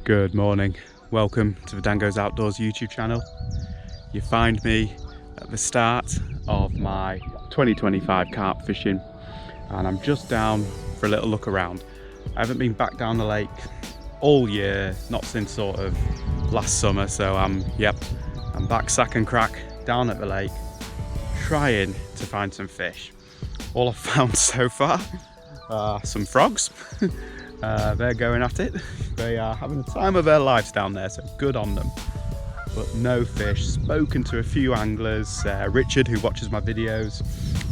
Good morning, welcome to the DanGoesOutdoors YouTube channel. You find me at the start of my 2025 carp fishing and I'm just down for a little look around. I haven't been back down the lake all year, not since sort of last summer, so I'm back sack and crack down at the lake trying to find some fish. All I've found so far are some frogs. They're going at it. They are having the time of their lives down there, so good on them. But no fish. Spoken to a few anglers. Richard, who watches my videos,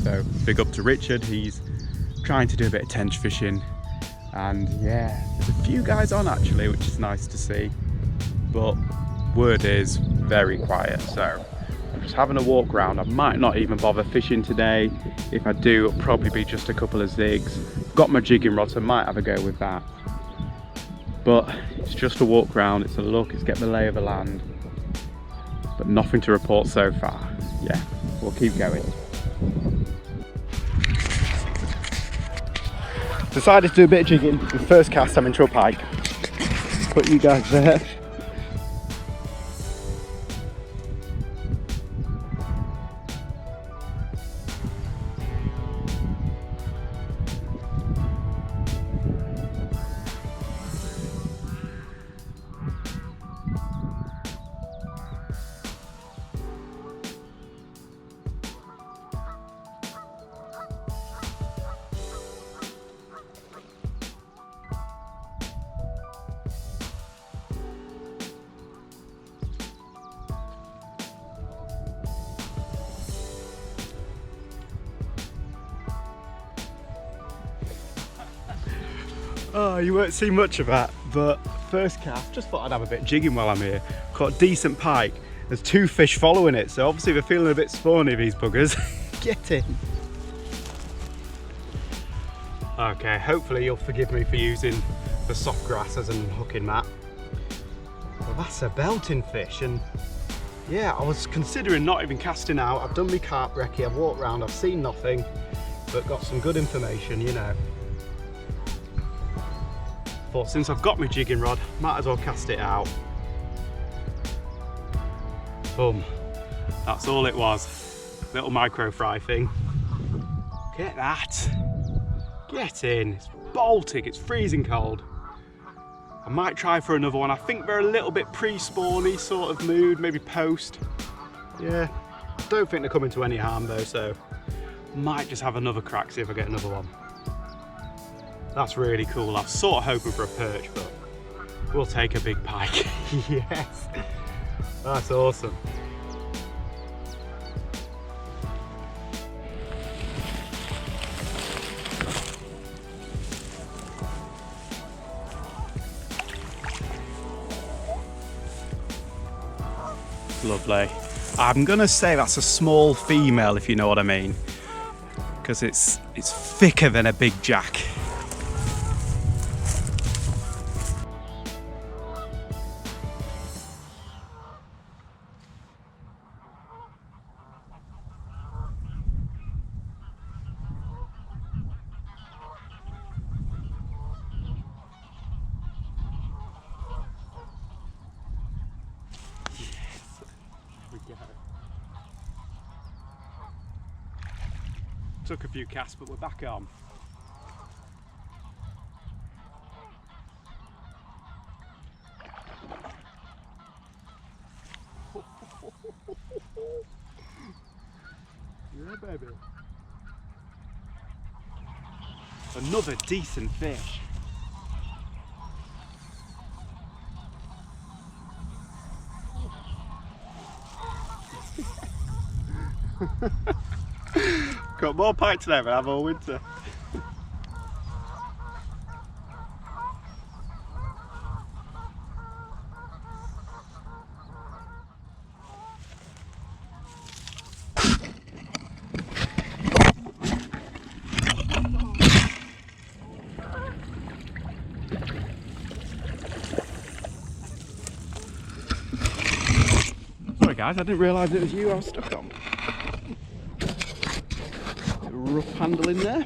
so big up to Richard. He's trying to do a bit of tench fishing, and yeah, there's a few guys on actually, which is nice to see. But word is very quiet, so I'm just having a walk around. I might not even bother fishing today. If I do, it'll probably be just a couple of zigs. Got my jigging rod, so I might have a go with that. But it's just a walk around, it's a look, it's get the lay of the land. But nothing to report so far. Yeah, we'll keep going. Decided to do a bit of jigging. The first cast I'm into a pike. Put you guys there. Oh, you won't see much of that, but first cast, just thought I'd have a bit of jigging while I'm here. Caught a decent pike. There's two fish following it, so obviously they're feeling a bit spawny, these buggers. Get in. Okay, hopefully you'll forgive me for using the soft grass as an unhooking mat. Well, that's a belting fish, and yeah, I was considering not even casting out. I've done my carp recce, I've walked around, I've seen nothing, but got some good information, you know. Thought since I've got my jigging rod, might as well cast it out. Boom. That's all it was. Little micro fry thing. Get that. Get in. It's Baltic, it's freezing cold. I might try for another one. I think they're a little bit pre-spawny sort of mood, maybe post. Yeah, don't think they're coming to any harm though, so might just have another crack, see if I get another one. That's really cool. I was sort of hoping for a perch, but we'll take a big pike. Yes, that's awesome. Lovely. I'm gonna say that's a small female, if you know what I mean, because it's thicker than a big jack. Took a few casts, but we're back on. Yeah, baby. Another decent fish. Got more pike today than I have all winter. Sorry guys, I didn't realise it was you I was stuck on. Rough handle in there.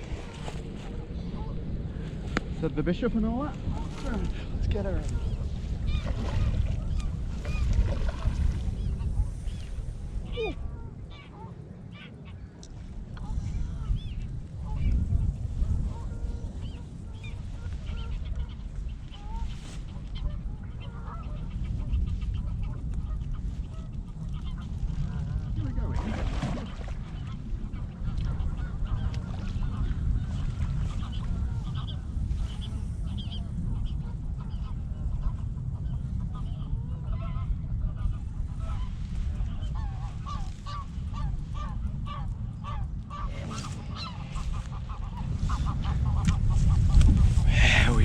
Said the bishop and all that. Right, let's get her in.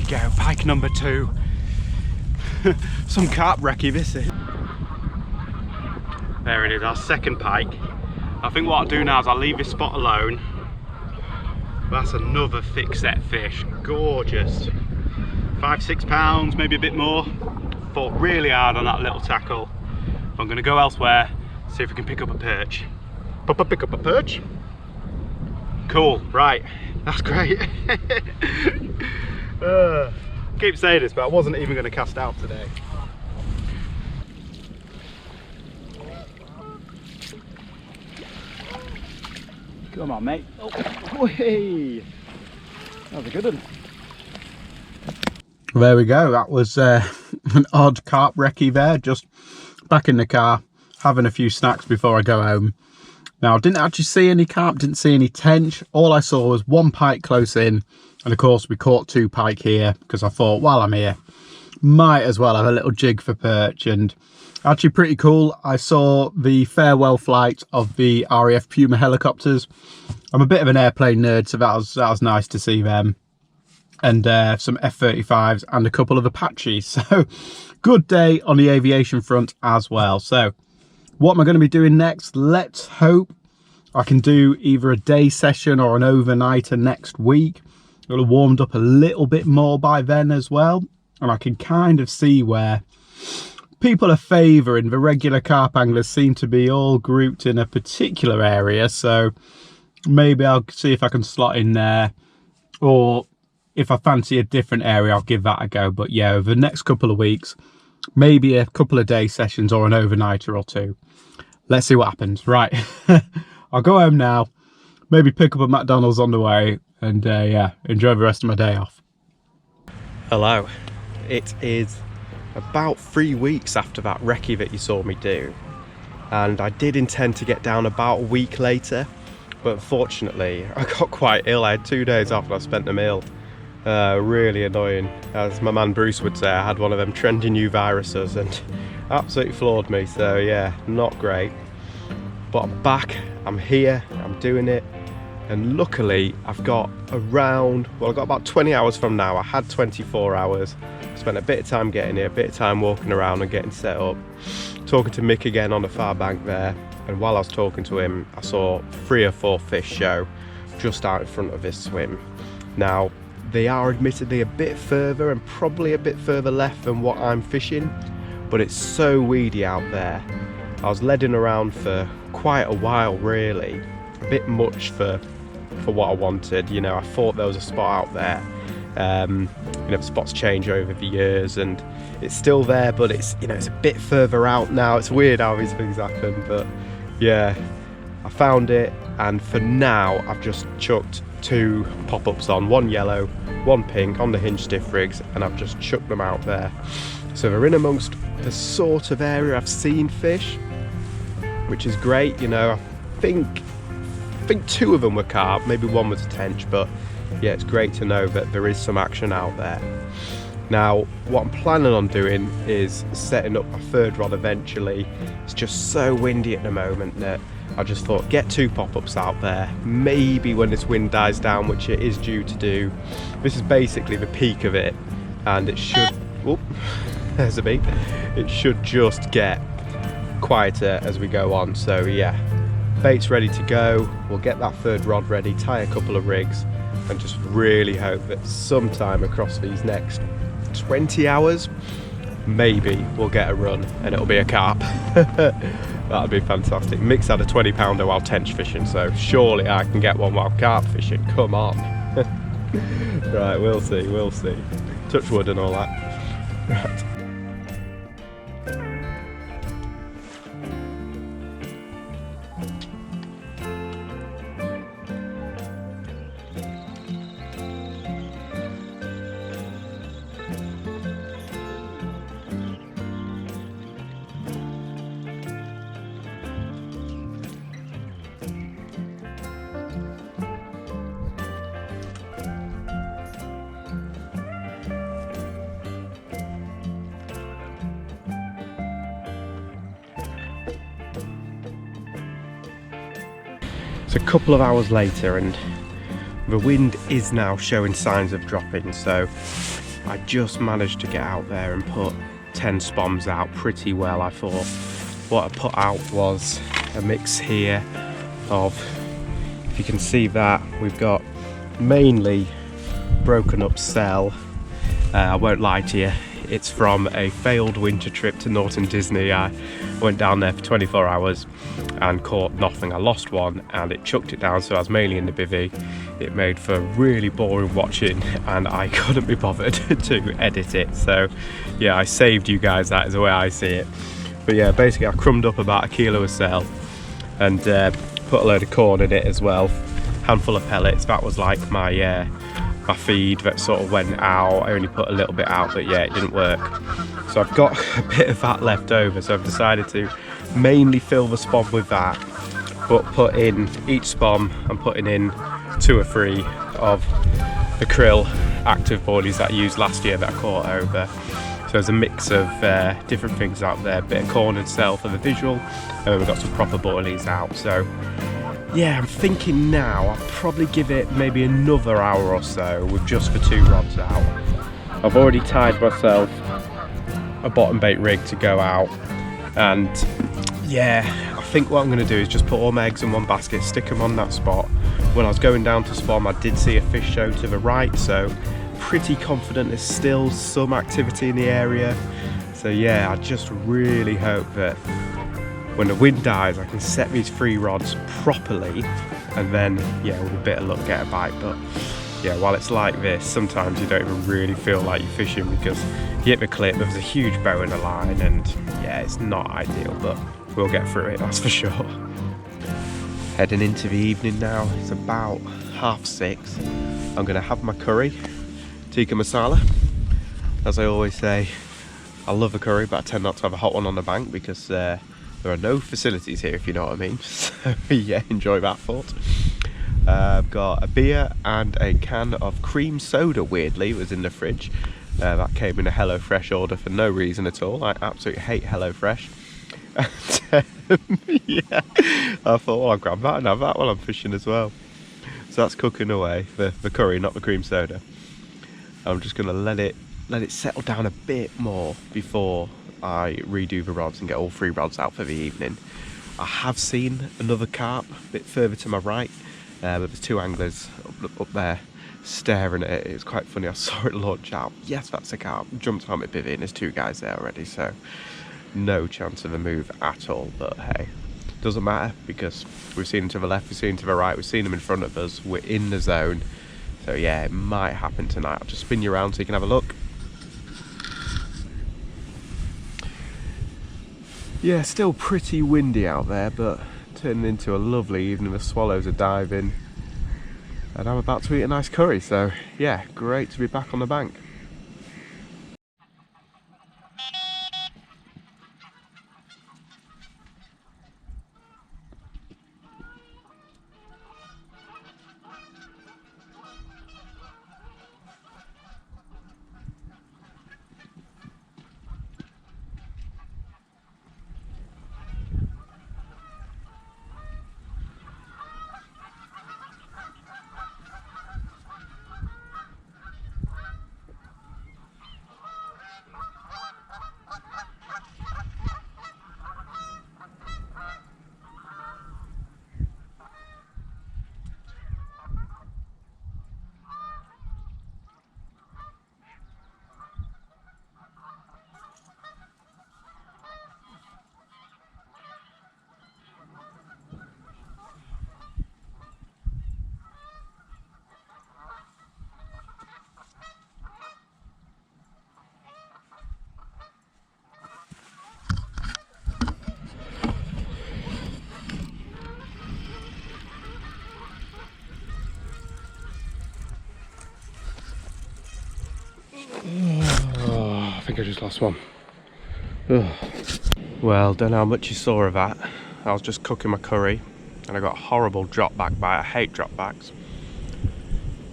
Go, pike number 2. Some carp recce this is. There it is, our second pike. I think what I'll do now is I'll leave this spot alone. That's another thick set fish, gorgeous. 5-6 pounds, maybe a bit more. Fought really hard on that little tackle. I'm gonna go elsewhere, see if we can pick up a perch. Pick up a perch? Cool, right, that's great. Keep saying this, but I wasn't even going to cast out today. Come on, mate. Oh, hey. That was a good one. There we go. That was an odd carp recce there. Just back in the car, having a few snacks before I go home. Now, I didn't actually see any carp, didn't see any tench. All I saw was one pike close in. And of course, we caught 2 pike here because I thought, while I'm here, might as well have a little jig for perch. And actually pretty cool. I saw the farewell flight of the RAF Puma helicopters. I'm a bit of an airplane nerd, so that was nice to see them. And some F-35s and a couple of Apaches. So good day on the aviation front as well. So what am I going to be doing next? Let's hope I can do either a day session or an overnighter next week. It'll have warmed up a little bit more by then as well, and I can kind of see where people are favouring. The regular carp anglers seem to be all grouped in a particular area, so maybe I'll see if I can slot in there, or if I fancy a different area, I'll give that a go. But yeah, over the next couple of weeks, maybe a couple of day sessions or an overnighter or 2. Let's see what happens. Right, I'll go home now, maybe pick up a McDonald's on the way, and yeah, enjoy the rest of my day off. Hello, it is about 3 weeks after that recce that you saw me do, and I did intend to get down about a week later, but unfortunately I got quite ill. I had 2 days off and I spent them ill. Really annoying. As my man Bruce would say, I had one of them trendy new viruses and absolutely floored me, so yeah, not great. But I'm back, I'm here, I'm doing it. And luckily I've got around, well, I've got about 20 hours from now. I had 24 hours. Spent a bit of time getting here, a bit of time walking around and getting set up. Talking to Mick again on the far bank there. And while I was talking to him, I saw 3 or 4 fish show just out in front of this swim. Now, they are admittedly a bit further and probably a bit further left than what I'm fishing, but it's so weedy out there. I was leading around for quite a while really, a bit much for what I wanted. You know, I thought there was a spot out there. You know, the spots change over the years and it's still there, but it's, you know, it's a bit further out now. It's weird how these things happen, but yeah, I found it, and for now I've just chucked 2 pop-ups on, one yellow, one pink on the hinge stiff rigs, and I've just chucked them out there. So they're in amongst the sort of area I've seen fish, which is great. You know, I think 2 of them were carp, maybe 1 was a tench, but yeah, it's great to know that there is some action out there. Now, what I'm planning on doing is setting up my 3rd rod eventually. It's just so windy at the moment that I just thought, get 2 pop-ups out there. Maybe when this wind dies down, which it is due to do. This is basically the peak of it, and it should, whoop, there's a beep. It should just get quieter as we go on. So yeah, bait's ready to go. We'll get that 3rd rod ready, tie a couple of rigs, and just really hope that sometime across these next 20 hours, maybe we'll get a run and it'll be a carp. That'd be fantastic. Mick's had a 20-pounder while tench fishing, so surely I can get one while carp fishing. Come on. Right, we'll see, we'll see. Touch wood and all that. Right. It's a couple of hours later and the wind is now showing signs of dropping, so I just managed to get out there and put 10 spoms out pretty well. I thought what I put out was a mix here of, if you can see that, we've got mainly broken up cell. I won't lie to you, it's from a failed winter trip to Norton Disney. I went down there for 24 hours and caught nothing. I lost one and it chucked it down, so I was mainly in the bivvy. It made for really boring watching and I couldn't be bothered to edit it. So yeah, I saved you guys, that is the way I see it. But yeah, basically I crumbed up about 1 kilo of cell and put a load of corn in it as well. Handful of pellets, that was like my feed that sort of went out. I only put a little bit out, but yeah, it didn't work. So I've got a bit of that left over, so I've decided to mainly fill the spom with that, but put in each spom, I'm putting in 2 or 3 of the krill active boilies that I used last year that I caught over. So there's a mix of different things out there, a bit of corn and cell for the visual, and then we've got some proper boilies out. So yeah, I'm thinking now I'll probably give it maybe another hour or so with just the 2 rods out. I've already tied myself a bottom bait rig to go out, and yeah, I think what I'm going to do is just put all my eggs in one basket, stick them on that spot. When I was going down to spom, I did see a fish show to the right, so pretty confident there's still some activity in the area. So yeah, I just really hope that when the wind dies I can set these 3 rods properly, and then yeah, with a bit of luck get a bite. But yeah, while it's like this, sometimes you don't even really feel like you're fishing because you hit the clip, there's a huge bow in the line, and yeah, it's not ideal, but we'll get through it, that's for sure. Heading into the evening now, it's about 6:30. I'm gonna have my curry, tikka masala. As I always say, I love a curry, but I tend not to have a hot one on the bank because there are no facilities here, if you know what I mean. So yeah, enjoy that thought. I've got a beer and a can of cream soda, weirdly, was in the fridge. That came in a HelloFresh order for no reason at all. I absolutely hate HelloFresh. And yeah, I thought, well, I'll grab that and have that while I'm fishing as well. So that's cooking away, the curry, not the cream soda. I'm just gonna let it settle down a bit more before I redo the rods and get all 3 rods out for the evening. I have seen another carp a bit further to my right, but there's 2 anglers up there staring at it. It was quite funny, I saw it launch out. Yes, that's a carp. Jumped on my bivvy and there's 2 guys there already, so no chance of a move at all. But hey, doesn't matter because we've seen them to the left, we've seen them to the right, we've seen them in front of us, we're in the zone. So yeah, it might happen tonight. I'll just spin you around so you can have a look. Yeah, still pretty windy out there, but turning into a lovely evening. The swallows are diving and I'm about to eat a nice curry, so yeah, great to be back on the bank. Oh, I think I just lost one. Ugh. Well, don't know how much you saw of that. I was just cooking my curry and I got a horrible drop back bite. I hate drop backs.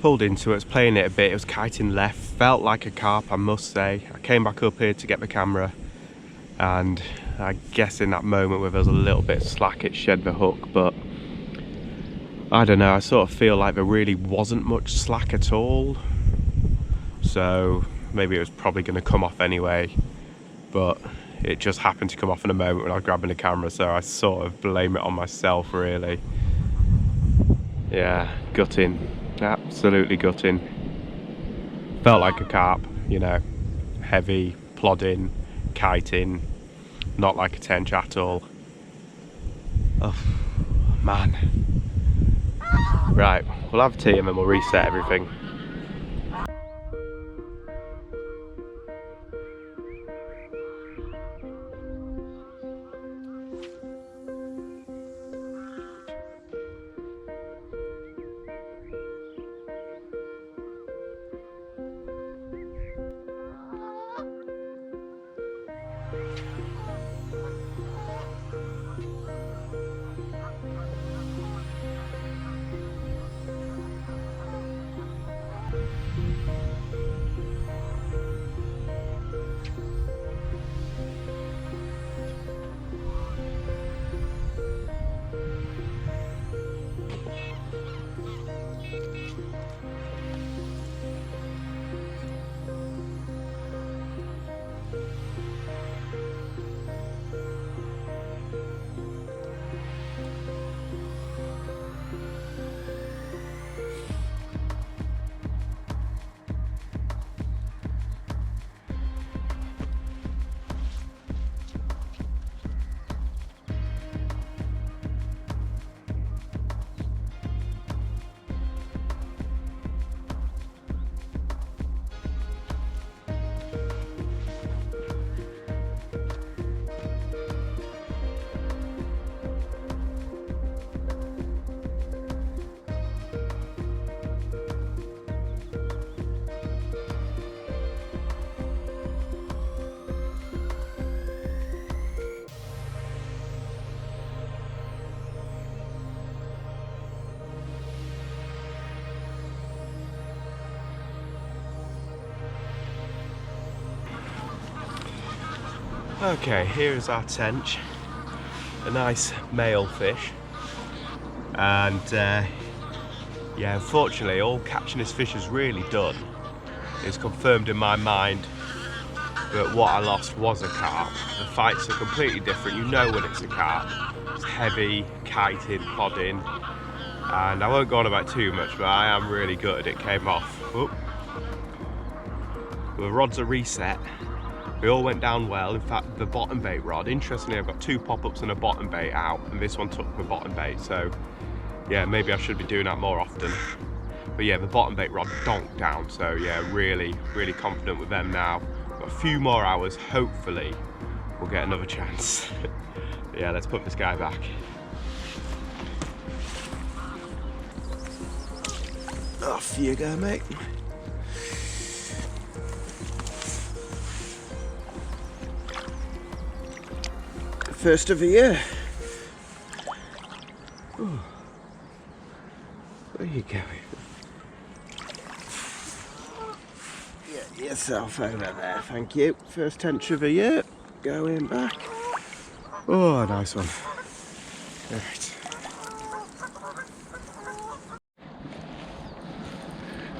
Pulled into it, was playing it a bit, it was kiting left, felt like a carp, I must say. I came back up here to get the camera and I guess in that moment where there was a little bit slack it shed the hook, but I don't know, I sort of feel like there really wasn't much slack at all. So maybe it was probably going to come off anyway, but it just happened to come off in a moment when I was grabbing the camera, so I sort of blame it on myself really. Yeah, gutting, absolutely gutting. Felt like a carp, you know, heavy, plodding, kiting, not like a tench at all. Oh man. Right, we'll have tea and then we'll reset everything. Okay, here is our tench, a nice male fish, and yeah, unfortunately all catching this fish has really done is confirmed in my mind that what I lost was a carp. The fights are completely different, you know when it's a carp. It's heavy, kiting, plodding, and I won't go on about too much, but I am really gutted it came off. Oop. The rods are reset. They all went down well. In fact, the bottom bait rod, interestingly, I've got 2 pop-ups and a bottom bait out, and this one took the bottom bait, so yeah, maybe I should be doing that more often. But yeah, the bottom bait rod donked down, so yeah, really confident with them now. Got a few more hours, hopefully we'll get another chance. Yeah, let's put this guy back. Off you go, mate. First of the year. Ooh. Where are you going? Get yourself over there, thank you. First tench of the year. Going back. Oh, nice one. Right.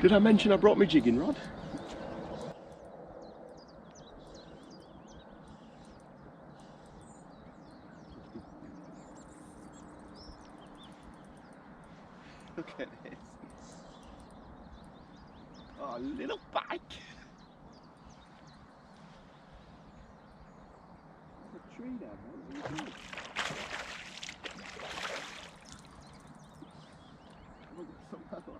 Did I mention I brought my jigging rod? Look at this. Oh, little pike. There's a tree down there. What are you doing? Look at some other one.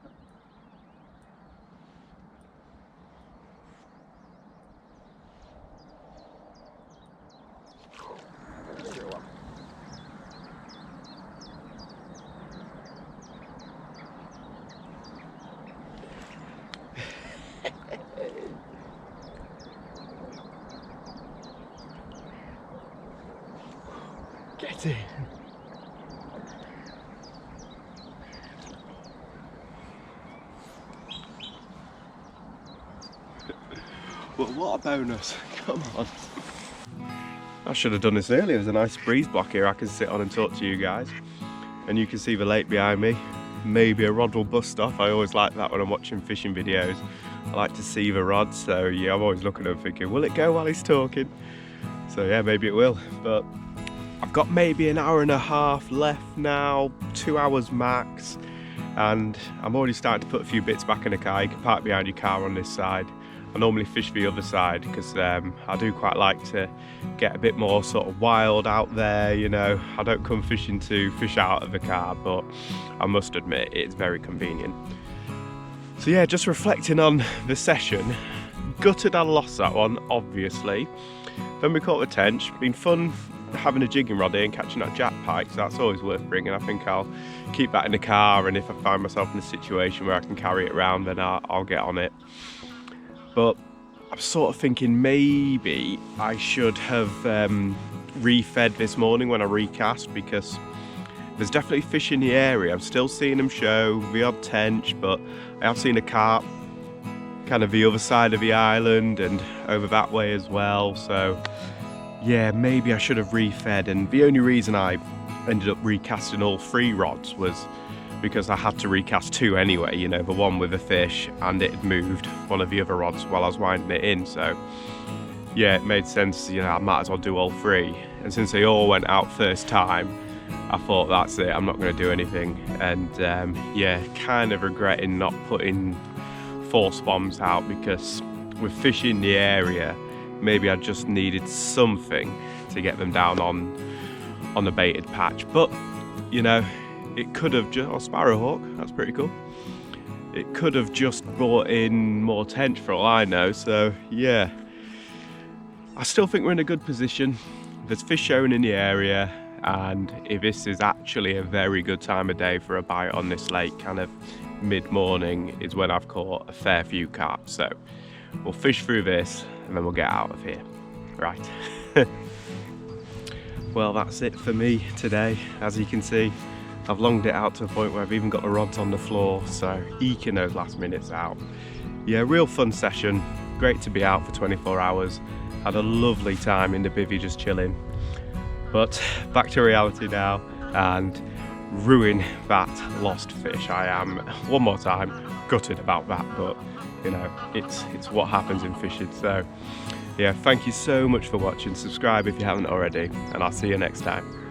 Get in. Well, what a bonus. Come on. I should have done this earlier. There's a nice breeze block here I can sit on and talk to you guys. And you can see the lake behind me. maybe a rod will bust off. I always like that when I'm watching fishing videos. I like to see the rod, so yeah, I'm always looking at him thinking, will it go while he's talking? So yeah, maybe it will, but I've got maybe an hour and a half left now, 2 hours max, and I'm already starting to put a few bits back in the car. You can park behind your car on this side. I normally fish the other side because I do quite like to get a bit more sort of wild out there, you know. I don't come fishing to fish out of the car, but I must admit it's very convenient. So yeah, just reflecting on the session, gutted I lost that one, obviously. Then we caught the tench. Been fun having a jigging rod here and catching that jack pike, so that's always worth bringing. I think I'll keep that in the car, and if I find myself in a situation where I can carry it around, then I'll get on it. But I'm sort of thinking maybe I should have refed this morning when I recast, because there's definitely fish in the area. I'm still seeing them show, the odd tench, but I have seen a carp kind of the other side of the island and over that way as well. So yeah, maybe I should have refed, and the only reason I ended up recasting all 3 rods was because I had to recast 2 anyway, you know, the one with the fish, and it had moved one of the other rods while I was winding it in. So yeah, it made sense, you know, I might as well do all 3. And since they all went out first time, I thought that's it, I'm not going to do anything. And yeah, kind of regretting not putting 4 spoms out, because with fish in the area, maybe I just needed something to get them down on the baited patch. But you know, it could have just, sparrowhawk, that's pretty cool. It could have just brought in more tench for all I know. So yeah, I still think we're in a good position. There's fish showing in the area, and if this is actually a very good time of day for a bite on this lake, kind of mid-morning is when I've caught a fair few carp. So we'll fish through this and then we'll get out of here. Right. Well, that's it for me today. As you can see, I've longed it out to the point where I've even got the rods on the floor, so eking those last minutes out. Yeah, real fun session. Great to be out for 24 hours. Had a lovely time in the bivvy just chilling. But back to reality now and ruin that lost fish. I am, one more time, gutted about that, but you know, it's what happens in fishing. So yeah, thank you so much for watching. Subscribe if you haven't already, and I'll see you next time.